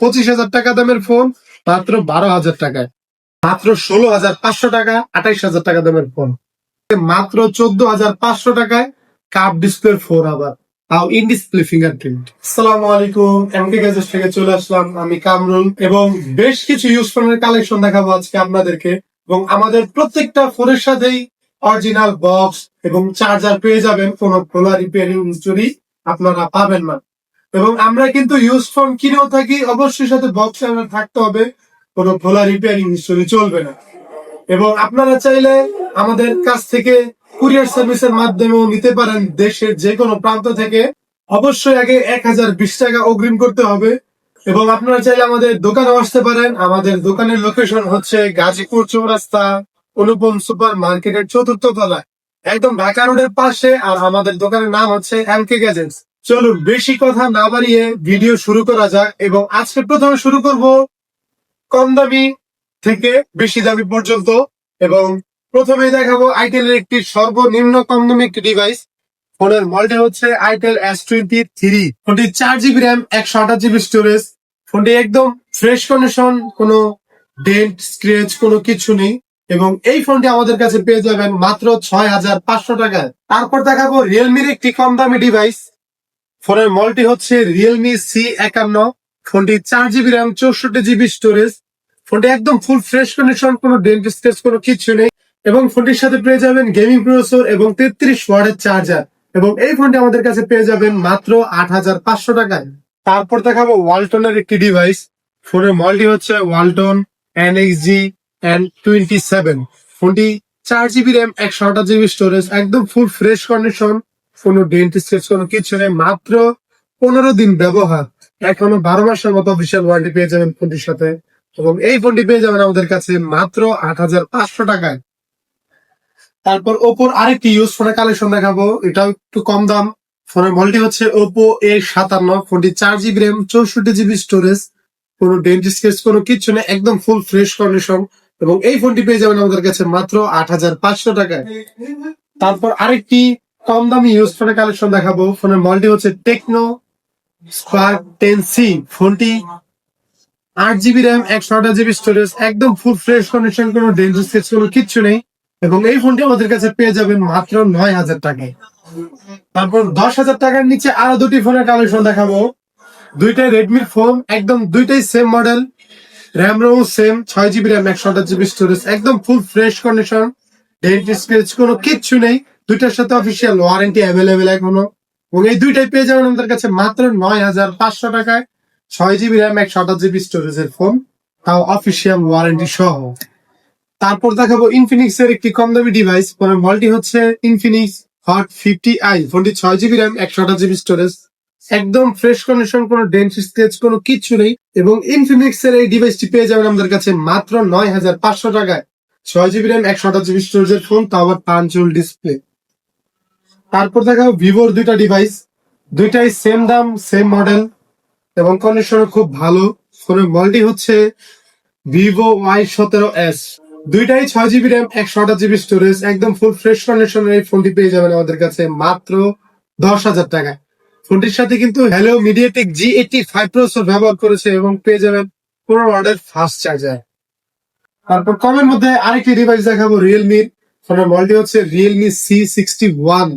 25,000 টাকা দামের ফোন মাত্র 12,000 টাকায়, মাত্র 16,500 টাকা 28,000 টাকা দামের ফোন, মাত্র 14,500 টাকায় কাপ ডিসপ্লে ফোন, আবার তাও ইন ডিসপ্লে ফিঙ্গারপ্রিন্ট। আসসালামু আলাইকুম, এমকে গ্যাজেটস থেকে চলে আসলাম আমি কামরুল, এবং বেশ কিছু ইউজ ফোনের কালেকশন দেখাবো আজকে আপনাদেরকে। এবং আমাদের প্রত্যেকটা ফোনের সাথেই অরিজিনাল বক্স এবং চার্জার পেয়ে যাবেন, কোনো খোলা রিপেয়ারিং হিস্টোরি আপনারা পাবেন না। এবং আমরা কিন্তু ইউজ ফোন কিনেও থাকি, অবশ্যই সাথে বক্স থাকতে হবে, কোনো খোলা রিপেয়ারিং হিস্টোরি চলবে না। এবং আপনারা চাইলে আমাদের কাছ থেকে কুরিয়ার সার্ভিসের মাধ্যমেও নিতে পারেন দেশের যে কোনো প্রান্ত থেকে। অবশ্যই আগে 1,020 টাকা অগ্রিম করতে হবে। এবং আপনারা চাইলে আমাদের দোকানে আসতে পারেন। আমাদের দোকানের লোকেশন হচ্ছে গাজীপুর চৌরাস্তা, অনুপম সুপার মার্কেটের 4র্থ তলায়, একদম ঢাকা রোডের পাশে। আর আমাদের দোকানের নাম হচ্ছে এমকে গ্যাজেটস। চলুন বেশি কথা না বাড়িয়ে ভিডিও শুরু করা যাক। এবং আজকে প্রথমে শুরু করব কম দামি থেকে বেশি দামি পর্যন্ত। এবং প্রথমে দেখাবো আইটেলের একটি সর্বনিম্ন কম দামি একটি ডিভাইস। ফোনের মডেল হচ্ছে আইটেল S23। ফোনটি 4GB র্যাম, 128GB স্টোরেজ। ফোনটি একদম ফ্রেশ কন্ডিশন, কোনো ডেন্ট স্ক্র্যাচ কোনো কিছু নেই। এবং এই ফোনটি আমাদের কাছে পেয়ে যাবেন মাত্র 6,500 টাকায়। তারপর দেখাবো রিয়েলমির একটি কম দামি ডিভাইস। ফোনের মডেলটি হচ্ছে রিয়েলমি C51। ফোনটি 4GB র্যাম, 64GB স্টোরেজ। ফোনটি একদম ফুল ফ্রেশ কন্ডিশন, কোনো ডেন্ট স্ক্র্যাচ কোনো কিছু নেই। এবং ফোনটির সাথে পেয়ে যাবেন গেমিং প্রসেসর এবং 33 ওয়াটের চার্জার। এবং এই ফোনটি আমাদের কাছে পেয়ে যাবেন মাত্র 8,500 টাকায়। তারপর দেখাবো ওয়ালটনের একটি ডিভাইস। ফোনের মডেলটি হচ্ছে ওয়ালটন NXG N27। ফোনটি 4GB র্যাম, 128GB স্টোরেজ, একদম ফুল ফ্রেশ কন্ডিশন, কোনো ডেন্ট স্ক্র্যাচ কোনো কিছু নেই। মাত্র 15 দিন ব্যবহার, এখনো 12 মাসের মতো অফিসিয়াল ওয়ারেন্টি পেয়ে যাবেন ফোনটির সাথে। এবং এই ফোনটি পেয়ে যাবেন আমাদের কাছে মাত্র 8,500 টাকায়। তারপর ওপোর আরেকটি ইউজ ফোনের কালেকশন দেখাবো, এটাও একটু কম দাম। ফোনের মডেলটি হচ্ছে ওপো A57। ফোনটি 4GB র্যাম, 64GB স্টোরেজ, কোনো ডেন্ট স্ক্র্যাচ কোনো কিছু নেই, একদম ফুল ফ্রেশ কন্ডিশন। এবং এই ফোনটি পেয়ে যাবেন আমাদের কাছে মাত্র 8,500 টাকায়। তারপর আরেকটি কম দামি ইউজ ফোনের কালেকশন দেখাবো। ফোনের মডেলটি হচ্ছে টেকনো স্পার্ক 10C। ফোনটি 8GB র্যাম, 128GB স্টোরেজ, একদম ফুল ফ্রেশ কন্ডিশন, কোনো ডেন্ট স্ক্র্যাচ কোনো কিচ্ছু নেই। এবং এই ফোনটি আমাদের কাছে পেয়ে যাবেন মাত্র 9,000 টাকায়। তারপর 10,000 টাকার নিচে আরো দুটি ফোনের কালেকশন দেখাবো। দুইটাই রেডমির ফোন, একদম দুইটাই same model, RAM ROM same, 6GB RAM, 128GB storage, একদম full fresh condition, dent scratch কোনো কিচ্ছু নেই। দুইটার সাথে অফিসিয়াল ওয়ারেন্টি অ্যাভেলেবেল এখনো। এবং এই দুইটাই পেয়ে যাবেন আমাদের কাছে মাত্র 9,500 টাকায়। 6GB র্যাম, 128GB স্টোরেজের ফোন, তাও অফিসিয়াল ওয়ারেন্টি সহ। তারপর দেখাবো ইনফিনিক্স এর একটি কম দামি ডিভাইস। ফোনের মডেলটি হচ্ছে ইনফিনিক্স হট 50i। ফোনটি 6GB র্যাম, 128GB স্টোরেজ, একদম ফ্রেশ কন্ডিশন, কোনো ডেন্ট স্ক্র্যাচ কোনো কিচ্ছু নেই। এবং ইনফিনিক্স এর এই ডিভাইসটি পেয়ে যাবেন আমাদের কাছে মাত্র 9,500 টাকায়। 6GB র্যাম, 128GB স্টোরেজের ফোন, তাও আবার পাঞ্চুল ডিসপ্লে। তারপর দেখাবো ভিভোর দুইটা ডিভাইস। দুইটাই সেম দাম, সেম মডেল, এবং কন্ডিশন খুব ভালো। ফোনের মডেলটি হচ্ছে ভিভো Y17s। দুইটাই 6GB র্যাম, 128GB স্টোরেজ, একদম ফুল ফ্রেশ কন্ডিশনের এই ফোনটি পেয়ে যাবেন আমাদের কাছে মাত্র 10,000 টাকায়। ফোনটির সাথে কিন্তু হ্যালো মিডিয়াটেক G85 প্রসেসর ব্যবহার করেছে, এবং পেয়ে যাবেন 15 ওয়াটের ফাস্ট চার্জার। তারপর কমের মধ্যে আরেকটি ডিভাইস দেখাবো রিয়েলমির। ফোনের মডেলটি হচ্ছে রিয়েলমি C61।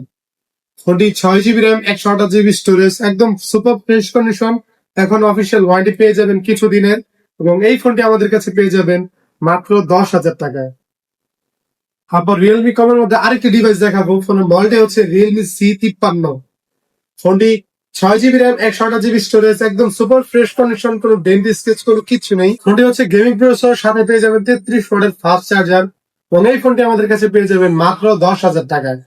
ফোনটি 6GB র্যাম, 128GB স্টোরেজ, একদম সুপার ফ্রেশ কন্ডিশন, এখন অফিসিয়াল ওয়ারেন্টি পেয়ে যাবেন কিছু দিনের। এবং এই ফোনটি আমাদের কাছে পেয়ে যাবেন মাত্র 10,000 টাকায়। তারপর রিয়েলমি কমের মধ্যে আরেকটি ডিভাইস দেখাবো। ফোনের মডেলটি হচ্ছে রিয়েলমি C53। ফোনটি 6GB র্যাম, 128GB স্টোরেজ, একদম সুপার ফ্রেশ কন্ডিশন, কোনো ডেন্ট স্ক্র্যাচ কোনো কিছু নেই। ফোনটি হচ্ছে গেমিং প্রসেসর, সাথে পেয়ে যাবেন 33 ওয়াটের ফাস্ট চার্জার। এবং এই ফোনটি আমাদের কাছে পেয়ে যাবেন মাত্র 10,000 টাকায়।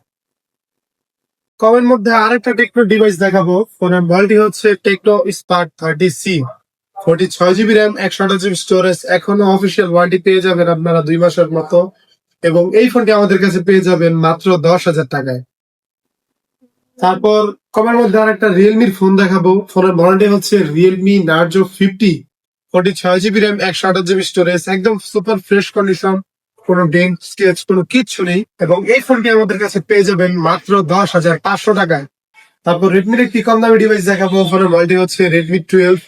কমের মধ্যে আরেকটা টেকনো ডিভাইস দেখাবো। ফোনের মডেলটি হচ্ছে টেকনো স্পার্ক 30C। ফোনটি 6GB র্যাম, 128GB স্টোরেজ, এখনো অফিসিয়াল ওয়ারেন্টি পেয়ে যাবেন আপনারা 2 মাসের মতো। এবং এই ফোনটি আমাদের কাছে পেয়ে যাবেন মাত্র 10,000 টাকায়। তারপর কমের মধ্যে আরেকটা রিয়েলমির ফোন দেখাবো। ফোনের মডেলটি হচ্ছে রিয়েলমি নার্জো 50। ফোনটি 6GB র্যাম, 128GB স্টোরেজ, একদম সুপার ফ্রেশ কন্ডিশন, কোনো ডেন্ট স্ক্র্যাচ কোনো কিচ্ছু নেই। এবং এই ফোনটি আমাদের কাছে পেয়ে যাবেন মাত্র 10,500 টাকায়। তারপর রেডমির একটি কম দামি ডিভাইস দেখাবো। ফোনের মডেলটি হচ্ছে রেডমি 12।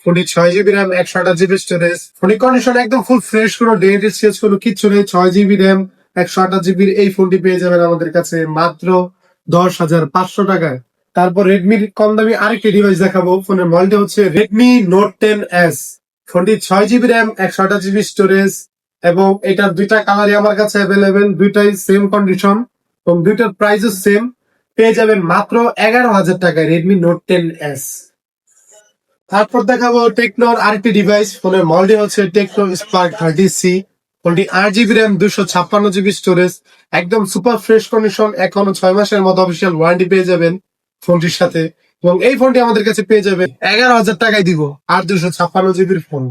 ফোনটি 6 জিবি র্যাম 128 জিবি স্টোরেজ। ফোনটি কন্ডিশন একদম ফুল ফ্রেশ, কোনো ডেট স্কেচ কোনো কিচ্ছু নেই। 6 জিবি র্যাম 128 জিবির এই ফোনটি পেয়ে যাবেন আমাদের কাছে মাত্র 10,500 টাকায়। তারপর রেডমির কম দামি আরেকটি ডিভাইস দেখাবো। ফোনের মডেলটি হচ্ছে রেডমি নোট 10s। ফোনটি 6 জিবি র্যাম 128 জিবি স্টোরেজ এবং এটার দুইটা কালারই আমার কাছে অ্যাভেলেবেল, দুইটাই সেম কন্ডিশন এবং দুইটার প্রাইসও সেম। পেয়ে যাবেন মাত্র 11,000 টাকায় রেডমি নোট 10s। তারপর দেখাবো টেকনোর আরেকটি ডিভাইস। ফোনের মডেলটি হচ্ছে টেকনো স্পার্ক 30C। ফোনটি 8 জিবি র্যাম 256 জিবি স্টোরেজ, একদম সুপার ফ্রেশ কন্ডিশন। এখনো 6 মাসের মতো অফিসিয়াল ওয়ারেন্টি পেয়ে যাবেন ফোনটির সাথে এবং এই ফোনটি আমাদের কাছে পেয়ে যাবে 11,000 টাকায় দিব আর 256 জিবির ফোন।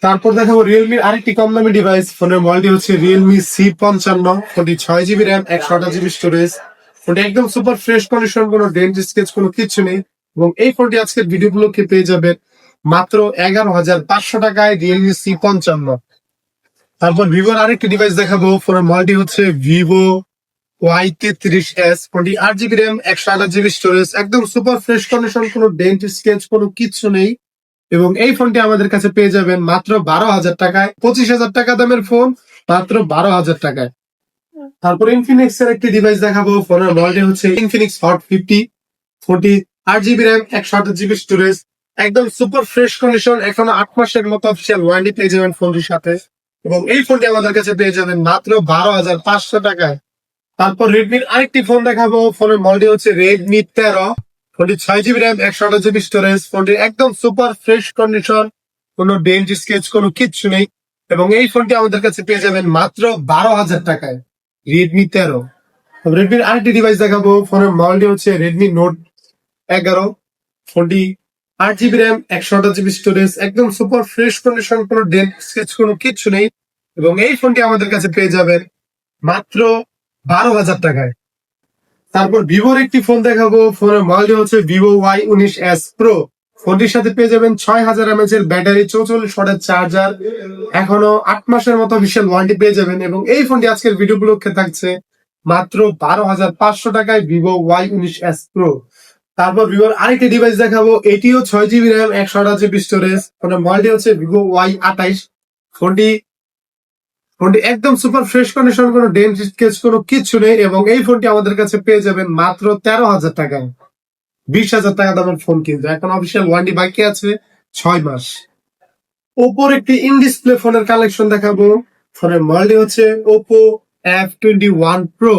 তারপর দেখাবো রিয়েলমির আরেকটি কম দামি ডিভাইস। ফোনের মডেলটি হচ্ছে রিয়েলমি C55। ফোনটি 6 জিবি র্যাম 128 জিবি স্টোরেজ। ফোনটি একদম সুপার ফ্রেশ কন্ডিশন, কোনো ডেন্ট স্কেচ কোনো কিচ্ছু নেই এবং এই ফোনটি আজকের ভিডিও গুলোকে পেয়ে যাবেন মাত্র 11,500 টাকায় রিয়েলমি C55। তারপর ভিভোর আরেকটি ডিভাইস দেখাবো। ফোনের মডেলটি হচ্ছে ভিভো Y33s। ফোনটি 8 জিবি র্যাম 128 জিবি স্টোরেজ, একদম সুপার ফ্রেশ কন্ডিশন, কোনো ডেন্ট স্কেচ কোনো কিচ্ছু নেই এবং এই ফোনটি আমাদের কাছে পেয়ে যাবেন মাত্র 12,000 টাকায়। 25,000 টাকা দামের ফোন মাত্র 12,000 টাকায়। তারপর ইনফিনিক্স এর একটি ডিভাইস দেখাবো। ফোনের মডেলটি হচ্ছে ইনফিনিক্স হট 50। ফোনটি 8 জিবি র্যাম 128 জিবি স্টোরেজ, একদম সুপার ফ্রেশ কন্ডিশন। এখনো 8 মাসের মতো অফিসিয়াল ওয়ারেন্টি পেয়ে যাবেন ফোনটির সাথে এবং এই ফোনটি আমাদের কাছে পেয়ে যাবেন মাত্র 12,500 টাকায়। তারপর রেডমির আরেকটি ফোন দেখাবো। ফোনের মডেলটি হচ্ছে রেডমি 13। ফোনটি 6 জিবি র্যাম 128 জিবি স্টোরেজ। ফোনটি একদম সুপার ফ্রেশ কন্ডিশন, কোনো ডেন্ট স্কেচ কোনো কিচ্ছু নেই এবং এই ফোনটি আমাদের কাছে পেয়ে যাবেন মাত্র 12,000 টাকায় রেডমি 13। রেডমির আরেকটি ডিভাইস দেখাবো। ফোনের মডেলটি হচ্ছে রেডমি নোট 11। ফোনটি 8 জিবি র্যাম 128 জিবি স্টোরেজ, একদম সুপার ফ্রেশ কন্ডিশন, কোনো ডেন্ট স্কেচ কোনো কিচ্ছু নেই এবং এই ফোনটি আমাদের কাছে পেয়ে যাবেন মাত্র 12,000 টাকায়। তারপর ভিভোর একটি ফোন দেখাবো। ফোনের মডেলটি হচ্ছে ভিভো Y19s প্রো। ফোনটির সাথে পেয়ে যাবেন 6,000 mAh এর ব্যাটারি, 44 ওয়াটের চার্জার। এখনো 8 মাসের মতো বিশাল ওয়ারেন্টি পেয়ে যাবেন এবং এই ফোনটি আজকের ভিডিও গুলোকে থাকছে মাত্র 12,500 টাকায় ভিভো Y19s প্রো। তারপর ভিভোর আরেকটি ডিভাইস দেখাবো। এটিও 6 জিবি র্যাম 128 জিবি স্টোরেজ। ফোনের মডেলটি হচ্ছে ভিভো Y28। ফোনটি ফোনটি একদম সুপার ফ্রেশ কন্ডিশন, কোনো ডেন্ট স্কেচ কোনো কিচ্ছু নেই এবং এই ফোনটি আমাদের কাছে পেয়ে যাবেন মাত্র 13,000 টাকায়। 20,000 টাকা দামের ফোন, কিন্তু এখন অফিসিয়াল ওয়ারেন্টি বাকি আছে 6 মাস। ওপোর একটি ইন ডিসপ্লে ফোনের কালেকশন দেখাবো। ফোনের মডেলটি হচ্ছে ওপো F21 প্রো।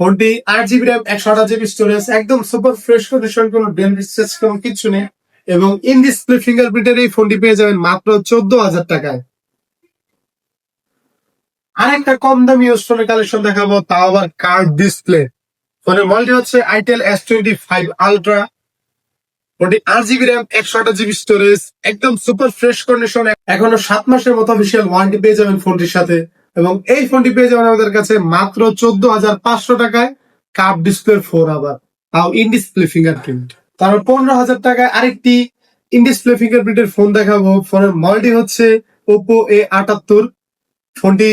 ফোনটি 8 জিবি র্যাম 128 জিবি স্টোরেজ, একদম সুপার ফ্রেশ কন্ডিশন, কোনো ডেন্ট স্কেচ কোনো কিচ্ছু নেই এবং ইন ডিসপ্লে ফিঙ্গারপ্রিন্টের এই ফোনটি পেয়ে যাবেন মাত্র 14,000 টাকায়। আরেকটা কম দামি ইউজ ফোনের কালেকশন দেখাবো, তাও আবার কার্ভ ডিসপ্লে। ফোনের মডেলটি হচ্ছে আইটেল S25 আলট্রা। ফোনটি 8 জিবি র্যাম 128 জিবি স্টোরেজ, একদম সুপার ফ্রেশ কন্ডিশন। এখনো 7 মাসের মতো অফিসিয়াল ওয়ারেন্টি পেয়ে যাবেন ফোনটির সাথে এবং এই ফোনটি পেয়ে যাবেন আমাদের কাছে মাত্র 14,500 টাকায়। কার্ভ ডিসপ্লে ফোন, আবার তাও ইন ডিসপ্লে ফিঙ্গারপ্রিন্ট। তারপর 15,000 টাকায় আরেকটি ইন ডিসপ্লে ফিঙ্গারপ্রিন্টের ফোন দেখাবো। ফোনের মডেলটি হচ্ছে ওপো A78। ফোনটি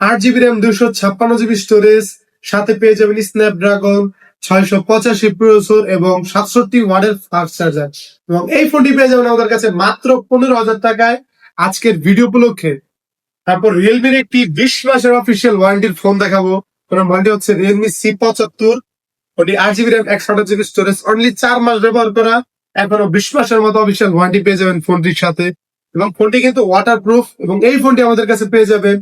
8 জিবি র্যাম 256 জিবি স্টোরেজ, সাথে পেয়ে যাবেন স্ন্যাপড্রাগন 685 প্রসেসর এবং 67 ওয়াটের ফাস্ট চার্জার এবং এই ফোনটি পেয়ে যাবেন আমাদের কাছে মাত্র 15,000 টাকায় আজকের ভিডিও উপলক্ষে। তারপর রিয়েলমির একটি 20 মাসের অফিসিয়াল ওয়ারেন্টির ফোন দেখাবো। ওনার মডেলটি হচ্ছে রিয়েলমি C75। ওটি 8 GB RAM 128 GB storage, only 4 মাস ব্যবহার করা। এখনো 20 মাসের মতো অফিসিয়াল ওয়ারেন্টি পেয়ে যাবেন ফোনটির সাথে এবং ফোনটি কিন্তু ওয়াটার প্রুফ এবং এই ফোনটি আমাদের কাছে পেয়ে যাবেন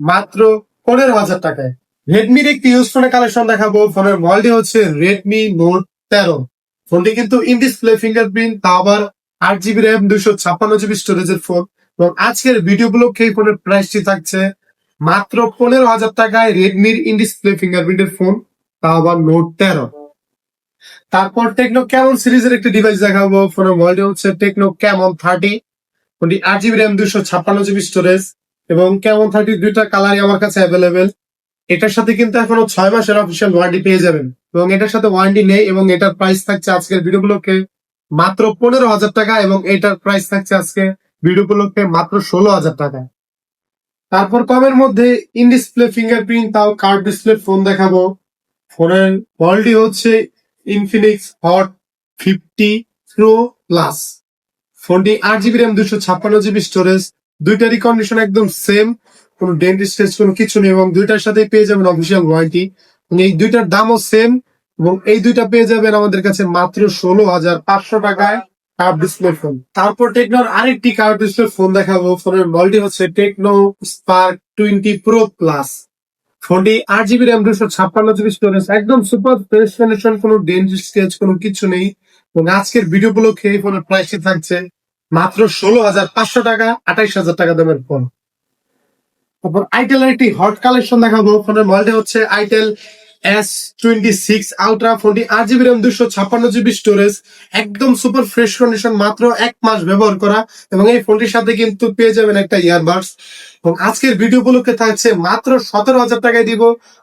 মাত্র 15,000 টাকায়। রেডমির একটি ইউজ ফোনের কালেকশন দেখাবো। ফোনের মডেলটি হচ্ছে রেডমি নোট 13। ফোনটি কিন্তু ইন ডিসপ্লে ফিঙ্গারপ্রিন্ট, তা আবার 8 জিবি র্যাম 256 জিবি স্টোরেজের ফোন এবং আজকের ভিডিও গুলোকে এই ফোনের প্রাইসটি থাকছে মাত্র 15,000 টাকায় রেডমির ইন ডিসপ্লে ফিঙ্গারপ্রিন্টের ফোন, তা আবার নোট 13। তারপর টেকনো ক্যামন সিরিজের একটি ডিভাইস দেখাবো। ফোনের মডেলটি হচ্ছে টেকনো ক্যামন 30। ফোনটি 8 জিবি র্যাম 256 জিবি স্টোরেজ এবং ক্যামন 30 দুইটা কালারই আমার কাছে অ্যাভেলেবেল। এটার সাথে কিন্তু এখনো 6 মাসের অফিসিয়াল ওয়ারেন্টি পেয়ে যাবেন এবং এটার সাথে ওয়ারেন্টি নেই এবং এটার প্রাইস থাকছে আজকের ভিডিও গুলোকে মাত্র 15,000 টাকা এবং এটার প্রাইস থাকছে আজকে ভিডিও গুলোকে মাত্র 16,000 টাকা। তারপর কমের মধ্যে ইন ডিসপ্লে ফিঙ্গারপ্রিন্ট, তাও কার্ভ ডিসপ্লে ফোন দেখাবো। ফোনের মডেলটি হচ্ছে ইনফিনিক্স হট 50 প্রো। প্লাস। ফোনটি 8 জিবি র্যাম 256 জিবি স্টোরেজ, দুইটারই কন্ডিশন একদম সেম, কোনো ডেন্ট স্ক্র্যাচ কোনো কিছু নেই, এবং দুইটার সাথে পেয়ে যাবেন অফিসিয়াল ওয়ারেন্টি। এই দুইটার দামও সেম, এবং এই দুইটা পেয়ে যাবেন আমাদের কাছে মাত্র 16,500 টাকায় কার্ভ ডিসপ্লে ফোন। তারপর টেকনোর আরেকটি কার্ভ ডিসপ্লে ফোন দেখাবো। ফোনের মডেলটি হচ্ছে টেকনো স্পার্ক 20 প্রো প্লাস। ফোনটি 8 জিবি র্যাম 256 জিবি স্টোরেজ, একদম সুপার ফ্রেশ কন্ডিশন, কোনো ডেন্ট স্ক্র্যাচ কোনো কিছু নেই। এবং আজকের ভিডিও উপলক্ষে এই ফোনের প্রাইসটি থাকছে মাত্র 16,500 টাকা, 28,000 টাকা দামের ফোন। তারপর আইটেল একটি হট কালেকশন দেখাবো। ফোনের মডেলটি হচ্ছে আইটেল S26 আলট্রা। ফোনটি 8 জিবি র্যাম 256 জিবি স্টোরেজ, একদম সুপার ফ্রেশ কন্ডিশন, মাত্র 1 মাস ব্যবহার করা, এবং এই ফোনটির সাথে কিন্তু পেয়ে যাবেন একটা ইয়ারবাডস। এবং আজকের ভিডিও উপলক্ষে থাকছে মাত্র 17,000 টাকায় দিব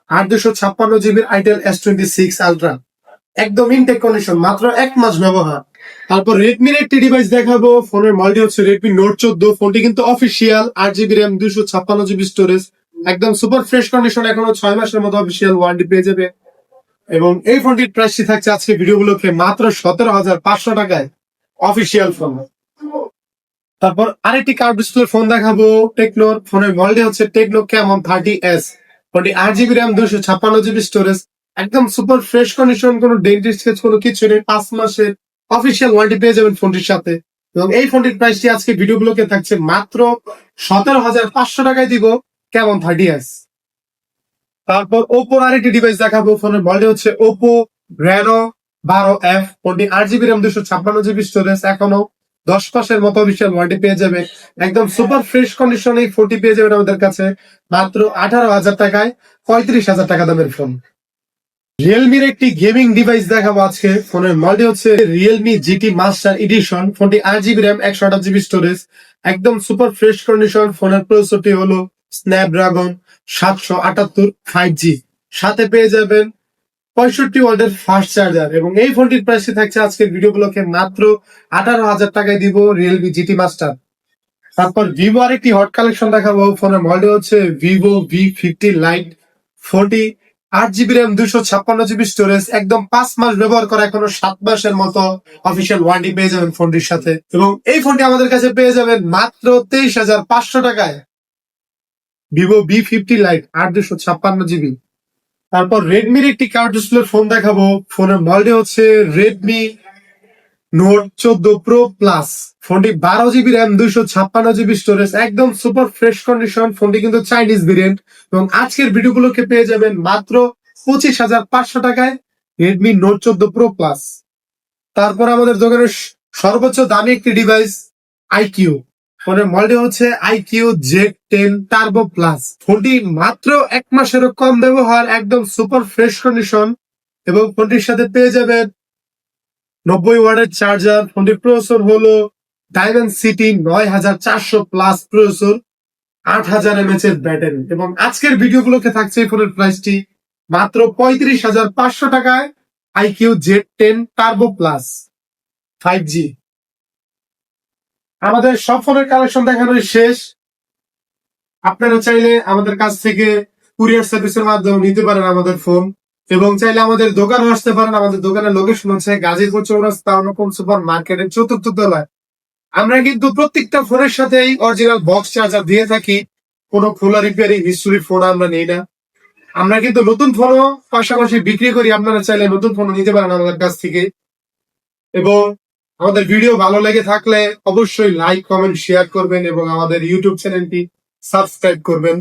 8 256 জিবির আইটেল S26 আলট্রা, একদম ইনটেক কন্ডিশন, মাত্র 1 মাস ব্যবহার। তারপর রেডমির একটি ডিভাইস দেখাবো। ফোনের মডেলটি হচ্ছে রেডমি নোট 14। ফোনটি কিন্তু official, 8 GB RAM 256 GB storage, একদম সুপার ফ্রেশ কন্ডিশন, এখনো 6 মাসের মতো অফিসিয়াল ওয়ারেন্টি পেয়ে যাবে। এবং এই ফোনটির প্রাইসটি থাকছে আজকে ভিডিও গুলোকে মাত্র 17,500 টাকায় অফিসিয়াল ফোন। তারপর আরেকটি কার্ভ ডিসপ্লে ফোন দেখাবো টেকনোর। ফোনের মডেলটি হচ্ছে টেকনো ক্যামন 30s। ফোনটি 8 জিবি র্যাম 256 জিবি স্টোরেজ, একদম সুপার ফ্রেশ কন্ডিশন, কোনো ডেন্ট স্ক্র্যাচ কোনো কিছু নেই, 5 মাসের অফিসিয়াল ওয়ারেন্টি পেয়ে যাবেন ফোনটির সাথে। এবং এই ফোনটির প্রাইসটি আজকে ভিডিও গুলোকে থাকছে মাত্র 17,500 টাকায় দিব ক্যামন 30s। তারপর ওপোর আরেকটি ডিভাইস দেখাবো। ফোনের মডেলটি হচ্ছে ওপো রেনো 12F। ফোনটি 8 জিবি র্যাম 256 জিবি স্টোরেজ, এখনো 10 মাসের মতো অফিসিয়াল ওয়ারেন্টি পেয়ে যাবে, একদম সুপার ফ্রেশ কন্ডিশন। এই ফোনটি পেয়ে যাবেন আমাদের কাছে মাত্র 18,000 টাকায়, 35,000 টাকা দামের ফোন। রিয়েলমির একটি গেমিং ডিভাইস দেখাবো আজকে। ফোনের মডেলটি হচ্ছে রিয়েলমি জিটি মাস্টার এডিশন। ফোনটি 8 জিবি র্যাম 128 জিবি স্টোরেজ, একদম সুপার ফ্রেশ কন্ডিশন। ফোনের প্রসেসরটি হলো স্ন্যাপড্রাগন 778 5G, সাথে পেয়ে যাবেন 65 ওয়াটের ফাস্ট চার্জার। এবং এই ফোনটির প্রাইসটি থাকছে আজকের ভিডিও গুলোকে মাত্র 18,000 টাকায় দিব রিয়েলমি জিটি মাস্টার। তারপর ভিভো আরেকটি হট কালেকশন দেখাবো। ফোনের মডেল হচ্ছে ভিভো V50 লাইট। ফোনটি 8 জিবি র্যাম 256 জিবি স্টোরেজ, একদম 5 মাস ব্যবহার করা, এখনো 7 মাসের মতো অফিসিয়াল ওয়ারেন্টি পেয়ে যাবেন ফোনটির সাথে। এবং এই ফোনটি আমাদের কাছে পেয়ে যাবেন মাত্র 23,500 টাকায়, ভিভো V50 লাইট 8 256 জিবি। তারপর রেডমির একটি কার্ভ ডিসপ্লে ফোন দেখাবো। ফোনের মডেল হচ্ছে রেডমি নোট 14 প্রো প্লাস। ফোনটি 12 জিবি র্যাম 256 জিবি স্টোরেজ, একদম সুপার ফ্রেশ কন্ডিশন। ফোনটি কিন্তু চাইনিজ ভেরিয়েন্ট। এবং আজকের ভিডিও গুলোকে পেয়ে যাবেন মাত্র 25,500 টাকায় রেডমি নোট 14 প্রো প্লাস। তারপর আমাদের দোকানের সর্বোচ্চ দামি একটি ডিভাইস আইকিউ। ফোনের মডেল হচ্ছে আইকিউ Z10 টার্বো প্লাস। ফোনটি মাত্র 1 মাসেরও কম ব্যবহার, একদম সুপার ফ্রেশ কন্ডিশন, এবং ফোনটির সাথে পেয়ে যাবেন 90 ওয়াটের চার্জার। ফোনটির প্রসেসর হলো diamond city 9400 plus processor, 8000 mAh এর ব্যাটারি। এবং আজকের ভিডিও গুলোকে থাকছে এই ফোনের প্রাইসটি মাত্র 35,500 টাকায় IQ Z10 turbo plus 5G। আমাদের সব ফোনের কালেকশন দেখানোই শেষ। আপনারা চাইলে আমাদের কাছ থেকে কুরিয়ার সার্ভিসের মাধ্যমে নিতে পারেন আমাদের ফোন, এবং চাইলে আমাদের দোকানে আসতে পারেন। আমাদের দোকানের লোকেশন হচ্ছে গাজীপুর চৌরাস্তা অনুপম সুপার মার্কেটের 4র্থ তলায়। আমরা কিন্তু প্রত্যেকটা ফোনের সাথেই অরিজিনাল বক্স চার্জার দিয়ে থাকি, কোনো খোলা রিপেয়ারিং হিস্টোরি ফোন আমরা নেই না। আমরা কিন্তু নতুন ফোনও পাশাপাশি বিক্রি করি, আপনারা চাইলে নতুন ফোন নিতে পারেন আমাদের কাছ থেকে। এবং আমাদের ভিডিও ভালো লেগে থাকলে অবশ্যই লাইক কমেন্ট শেয়ার করবেন, এবং আমাদের ইউটিউব চ্যানেলটি সাবস্ক্রাইব করবেন।